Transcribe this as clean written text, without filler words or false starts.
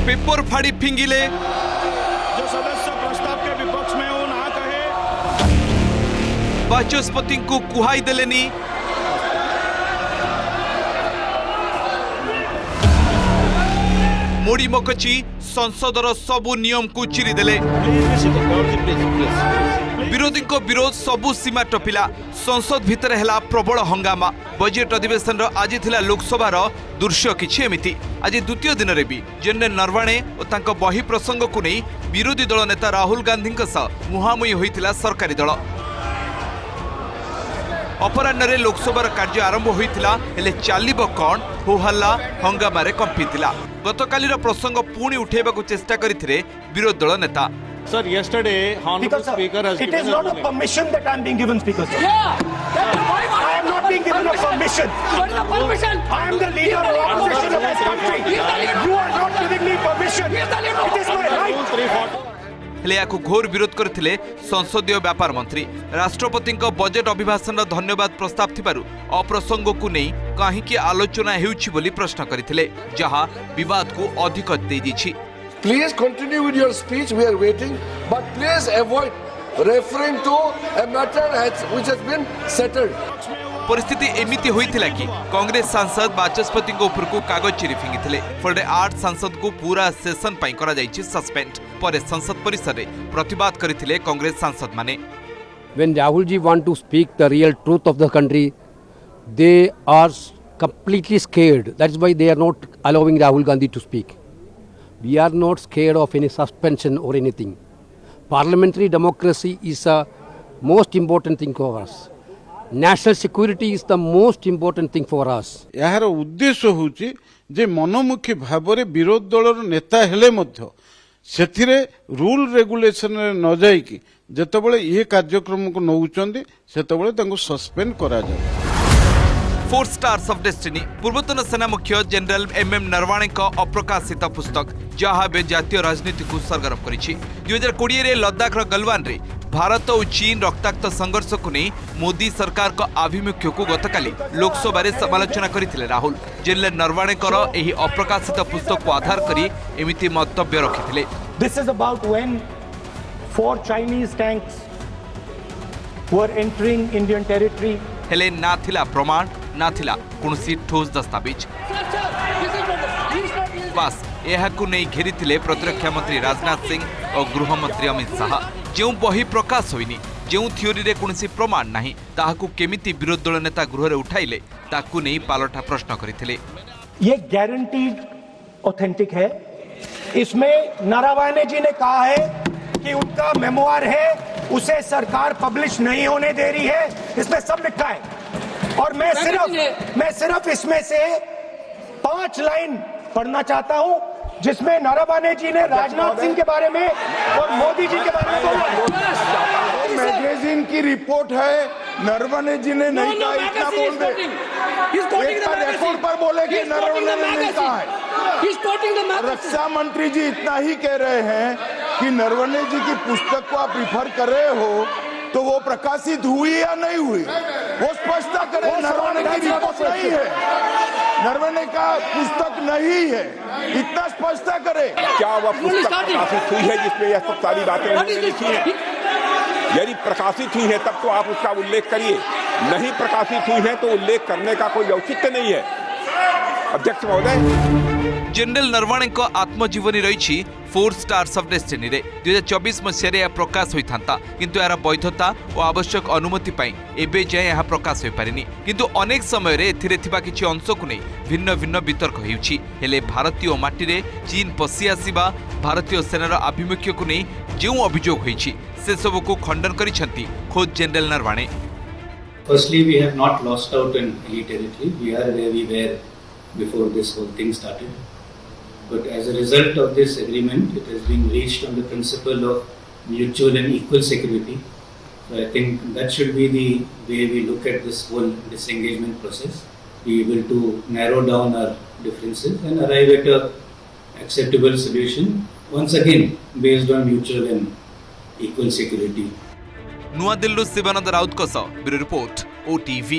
Paper फाड़ी फिंगिले जो सदस्य प्रस्ताव के विपक्ष में हो ना कहे बाचस्पति को कुहाई देलेनी मोड़ी मकची संसदर सबु नियम को चिरी देले विरोधी को विरोध सबु सीमा टपिला संसद भितर हैला प्रबल हंगामा बजेट अधिवेशन आज थिला लोकसभा दृश्य किछि एमिति आज द्वितीय दिन रे भी जनरल नरवाणे और तांको बही प्रसंग को नहीं विरोधी दल नेता राहुल गांधी मुहांमुही होइतिला सरकारी दल अपराह्न लोकसभा कार्य आरंभ होइतिला हेले चालिबो कोन होहल्ला हंगामा रे कंपितिला गतकालीर प्रसंग पुणी उठेबाकू चेष्टा करिथिरे विरोधी दल नेता Sir, yesterday, Honorable Speaker has it given is not a permission that I am being given, Speaker. Sir. I am not being given a permission. What is the permission? I am the leader of opposition of this country. You are not giving me permission. It is my right. 340. हेले याकू घोर विरोध करथिले संसदीय व्यापार मंत्री राष्ट्रपति budget अभिभाषण धन्यवाद प्रस्ताव थिबारु अप्रसंग को नहीं काहीकि आलोचना हेउछि बोली प्रश्न करथिले जहां विवाद को अधिक दे दिछि Please continue with your speech. We are waiting, but please avoid referring to a matter which has been settled. परिस्थिति एमिति होइथिला कि कांग्रेस सांसद बाचस्पति ऊपर को कागज चिरी फिंगिथिले फले 8 सांसद को पूरा सेशन पाई करा जायछि सस्पेंड पर संसद परिसर रे प्रतिवाद करथिले कांग्रेस सांसद माने When Rahul ji want to speak the real truth of the country, they are completely scared. That's why they are not allowing Rahul Gandhi to speak. We are not scared of any suspension or anything. Parliamentary democracy is the most important thing for us. National security is the most important thing for us. यार उद्देश्य होची जे मनोमुखी भावरे विरोध दलर नेता हेले मध्य सेथिरे rule regulation न जाई कि जेतबेले ये कार्यक्रम को नउचंदी सेतबेले तांको सस्पेंड करा जाय 4 स्टार्स ऑफ डेस्टिनी पूर्वतन सेना मुख्य जनरल एमएम नरवाणे का अप्रकाशित पुस्तक जहाँ बे जातीय राजनीति को सरगरम करिछि 2020 रे लद्दाख गलवान रे भारत और चीन रक्ताक्त संघर्ष को नहीं मोदी सरकार का आभिमुख्य को गतकाली लोकसभा रे समालोचना करथिले राहुल जनरल नरवाणे कर एही अप्रकाशित पुस्तक को आधार करी एमिति मंतव्य रखिथिले This is about when 4 Chinese tanks were entering Indian territory. हेले ना थिला प्रमाण ना थिला कोनसी ठोस दस्तावेज बस एहाकु नहीं घेरी प्रतिरक्षा मंत्री राजनाथ सिंह और गृह मंत्री अमित शाह जो बही प्रकाश होइनी जो थ्योरी रे कोनसी प्रमाण नाही ताहाकु केमिति विरोधी दल नेता गृह रे उठाइले ताकु नहीं पालटा प्रश्न करथिले ये गारंटीड ऑथेंटिक है इसमें नारावाने जी ने कहा है कि उनका मेमोआर है उसे सरकार पब्लिश नहीं होने दे रही है इसमें सब लिखा है और मैं सिर्फ इसमें से 5 लाइन पढ़ना चाहता हूं जिसमें नारावाने जी ने राजनाथ सिंह के बारे में और मोदी जी के बारे में बोला मैगजीन की रिपोर्ट है नरवणे जी ने नहीं कहा इतना बोल दे रिकॉर्ड पर बोले कि नरवणे ने नहीं कहा है रक्षा मंत्री जी इतना ही कह रहे हैं कि नरवणे जी की पुस्तक को आप रिफर कर रहे हो तो वो प्रकाशित हुई या नहीं हुई वो स्पष्टता करें नरवणे की रिपोर्ट नहीं है नरवणे का पुस्तक नहीं है इतना स्पष्टता करे क्या वह पुस्तक प्रकाशित हुई है जिसमें यह सब सारी बातें उन्होंने लिखी हैं यदि प्रकाशित हुई है तब तो आप उसका उल्लेख करिए नहीं प्रकाशित हुई है तो उल्लेख करने का कोई औचित्य नहीं है अध्यक्ष महोदय जनरल नरवाणे को आत्मजीवनी रही 4 स्टार्स ऑफ डेस्टिनी रे 2024 मसीह रे प्रकाश होता किंतु यार वैधता और आवश्यक अनुमति पाई एबे जाए यह प्रकाश हो पारिनी किंतु अनेक समय रे एथिरे थिबा किछि अंश को नहीं भिन्न भिन्न वितर्क हेउछि हेले भारतीय माटी रे चीन पसी आसीबा भारतीय सेनार आभिमुख्य को नहीं जो अभियोग होइछि से सब को खंडन करिसंती खोद general Naravane Firstly, we have not lost out in any territory. We are where we were before this whole thing started. But as a result of this agreement, it has been reached on the principle of mutual and equal security. So I think that should be the way we look at this whole disengagement process. Be able to narrow down our differences and arrive at a acceptable solution. Once again, based on mutual and equal security. Nua Delhi Shivanand Raut bureau report OTV।